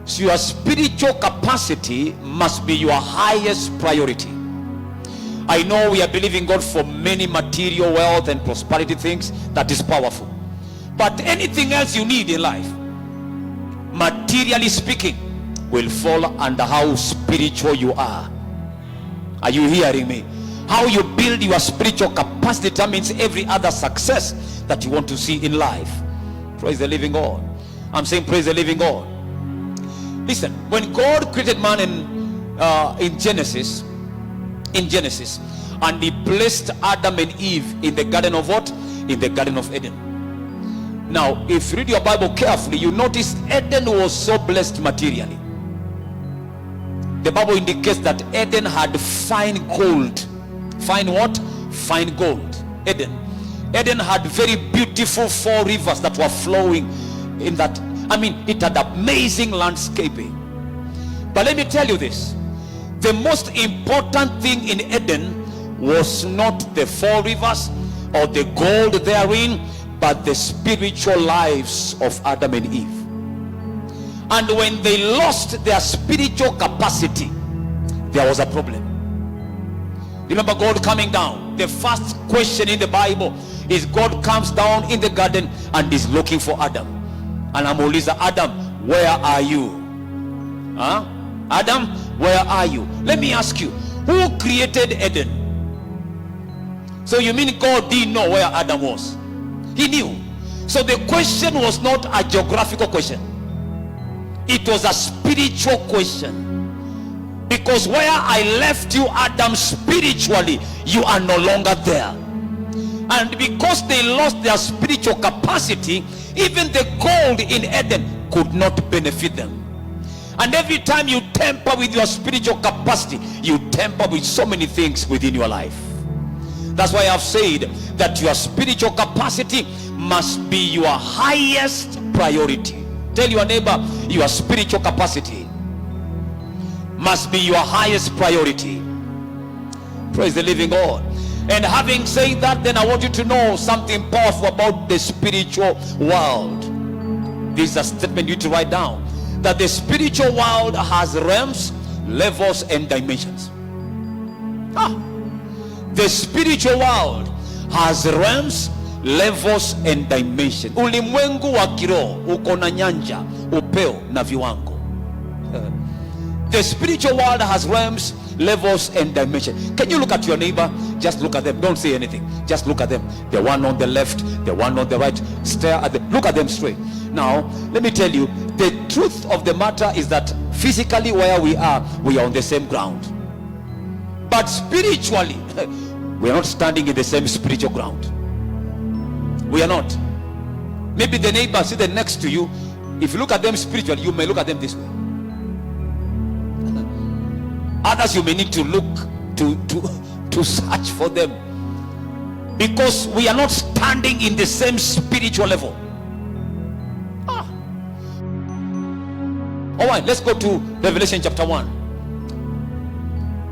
So your spiritual capacity must be your highest priority. I know we are believing God for many material wealth and prosperity things. That is powerful. But anything else you need in life, materially speaking, will fall under how spiritual you are. Are you hearing me? How you build your spiritual capacity determines every other success that you want to see in life. Praise the living God. I'm saying praise the living God. Listen, when God created man in Genesis, and he placed Adam and Eve in the garden of what? In the Garden of Eden. Now, if you read your Bible carefully, you notice Eden was so blessed materially. The Bible indicates that Eden had fine gold. Fine what? Fine gold. Eden had very beautiful 4 rivers that were flowing in that. I mean, it had amazing landscaping. But let me tell you this. The most important thing in Eden was not the 4 rivers or the gold therein, but the spiritual lives of Adam and Eve. And when they lost their spiritual capacity, there was a problem. Remember God coming down. The first question in the Bible is God comes down in the garden and is looking for Adam. And Amoliza, Adam, where are you? Adam, where are you? Let me ask you, who created Eden? So you mean God didn't know where Adam was? He knew. So the question was not a geographical question. It was a spiritual question. Because where I left you, Adam, spiritually, you are no longer there. And because they lost their spiritual capacity, even the gold in Eden could not benefit them. And every time you tamper with your spiritual capacity, you tamper with so many things within your life. That's why I've said that your spiritual capacity must be your highest priority. Tell your neighbor, your spiritual capacity must be your highest priority. Praise the living God. And having said that, then I want you to know something powerful about the spiritual world. This is a statement you need to write down. That the spiritual world has realms, levels, and dimensions. The spiritual world has realms, levels, and dimensions. Ulimwengu wa kiroho uko na nyanja, upeo na viwango. The spiritual world has realms, levels, and dimensions. Can you look at your neighbor? Just look at them. Don't say anything. Just look at them. The one on the left, the one on the right. Stare at them. Look at them straight. Now, let me tell you, the truth of the matter is that physically where we are on the same ground. But spiritually, we are not standing in the same spiritual ground. We are not. Maybe the neighbor sitting next to you, if you look at them spiritually, you may look at them this way. Others you may need to look to search for them, because we are not standing in the same spiritual level. All right, let's go to Revelation chapter 1.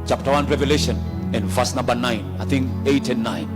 Chapter 1, Revelation, and verse number 9. I think 8 and 9.